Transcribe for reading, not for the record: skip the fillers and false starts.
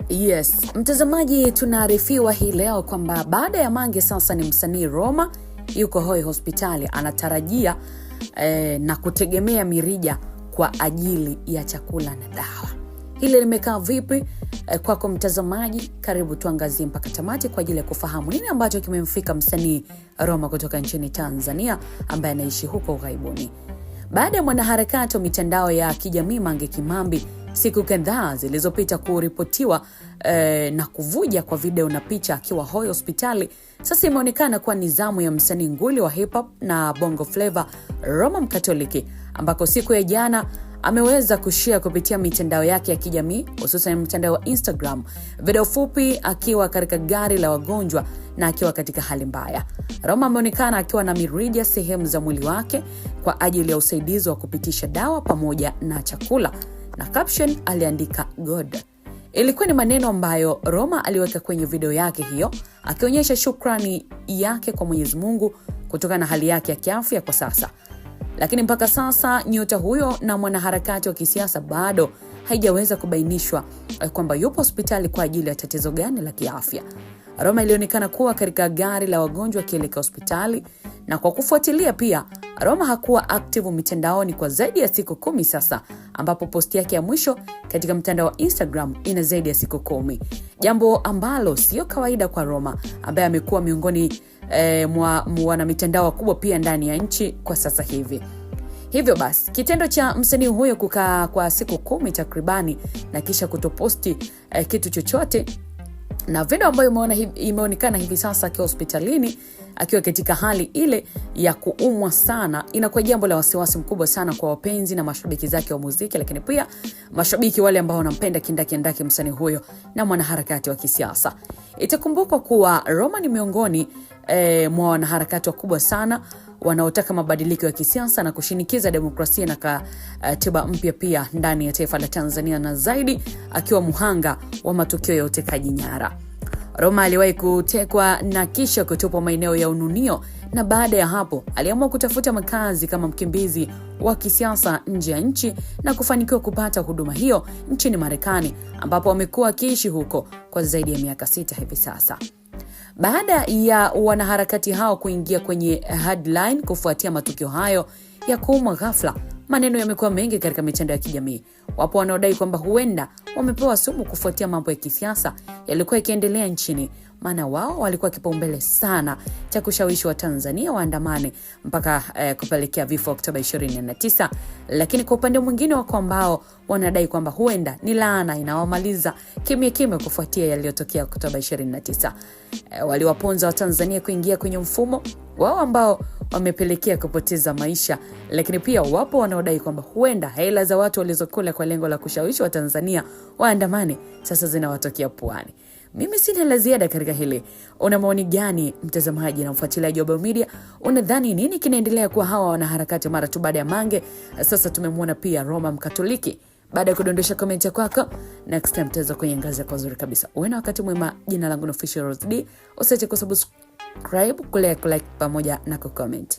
Yes, mtazamaji, tunaarifiwa hii leo kwamba baada ya Mange sasa ni msanii Roma yuko hoi hospitali, anatarajia na kutegemea mirija kwa ajili ya chakula na dawa. Hili limekaa vipi kwako mtazamaji? Karibu tuangazie mpaka tamati kwa ajili ya kufahamu nini ambacho kimemfika msanii Roma kutoka nchini Tanzania ambaye anaishi huko ughaibuni. Baada ya mwanaharakati wa mitandao ya kijamii Mange Kimambi siku kadhaa zilizopita kuripotiwa na kuvuja kwa video na picha akiwa hoi hospitali, sasa imeonekana kuwa ni zamu ya msanii nguli wa hip hop na bongo flavor Roma Mkatoliki, ambako siku ya jana ameweza kushare kupitia mitandao yake ya kijamii, hususan mtandao wa Instagram, video fupi akiwa katika gari la wagonjwa na akiwa katika hali mbaya. Roma ameonekana akiwa na mirija sehemu za mwili wake kwa ajili ya usaidizi wa kupitisha dawa pamoja na chakula, na caption aliandika God. Ilikuwa ni maneno ambayo Roma aliweka kwenye video yake hiyo, akionyesha shukrani yake kwa Mwenyezi Mungu kutokana na hali yake ya kiafya kwa sasa. Lakini mpaka sasa nyota huyo na mwanaharakati wa kisiasa bado haijaweza kubainishwa kwamba yupo hospitali kwa ajili ya tatizo gani la kiafya. Roma ilionekana kuwa katika gari la wagonjwa akielekea hospitali, na kwa kufuatilia pia Roma hakuwa active mitandaoni kwa zaidi ya siku 10 sasa, ambapo posti yake ya mwisho katika mtandao wa Instagram ina zaidi ya siku 10. Jambo ambalo sio kawaida kwa Roma ambaye amekuwa miongoni mwa wana mitandao wakubwa pia ndani ya nchi kwa sasa hivi. Hivyo basi, kitendo cha msanii huyo kukaa kwa siku 10 takribani na kisha kutoposti kitu chochote, na video ambayo imeonekana hivi sasa akiwa hospitalini akiwa katika hali ile ya kuumwa sana, inakuwa jambo la wasiwasi mkubwa sana kwa wapenzi na mashabiki zake wa muziki, lakini pia mashabiki wale ambao wanampenda kindaki msanii huyo na mwanaharakati wa kisiasa. Itakumbukwa kuwa Roma ni miongoni mwa wanaharakati wakubwa sana wanaotaka mabadiliko ya kisiasa na kushinikiza demokrasia na katiba mpya pia ndani ya taifa la Tanzania, na zaidi akiwa muhanga wa matukio ya utekaji nyara. Roma aliwahi kutekwa na kisha kutupwa maeneo ya Ununio, na baada ya hapo aliamua kutafuta makazi kama mkimbizi wa kisiasa nje ya nchi na kufanikiwa kupata huduma hiyo nchini Marekani, ambapo amekuwa akiishi huko kwa zaidi ya miaka 6 hivi sasa. Baada ya wanaharakati hao kuingia kwenye headline kufuatia matukio hayo ya kuumwa ghafla, maneno yamekuwa mengi katika mitandao ya kijamii. Wapo wanaodai kwamba huenda wamepewa sumu kufuatia mambo ya kisiasa yalikuwa yakiendelea nchini, maana wao walikuwa kipaumbele sana cha kushawishi wa Tanzania waandamane mpaka kupelekea vifo Oktoba 29. Lakini kwa upande mwingine wako ambao wanadai kwamba huenda ni laana inawamaliza kimya kufuatia yaliyotokea Oktoba 29. Waliwaponza wa Tanzania kuingia kwenye mfumo wao ambao wamepelekea kupoteza maisha. Lakini pia wapo wanaodai kwamba huenda hela za watu walizokula kwa lengo la kushawishi wa Tanzania waandamane sasa zinawatokea puani. Mimi sina la ziada katika hili. Una maoni gani mtazamaji na mfuatiliaji wa Bao Media? Unadhani nini kinaendelea kwa hawa wanaharakati mara tu baada ya Mange sasa tumemwona pia Roma Mkatoliki? Baada ya kudondosha comment yako, next time tutaweza kuiangazia kwa uzuri kabisa. Uwe na wakati mwema. Jina langu ni Official Rose D. Usiache kusubscribe, kulike pamoja na kucomment.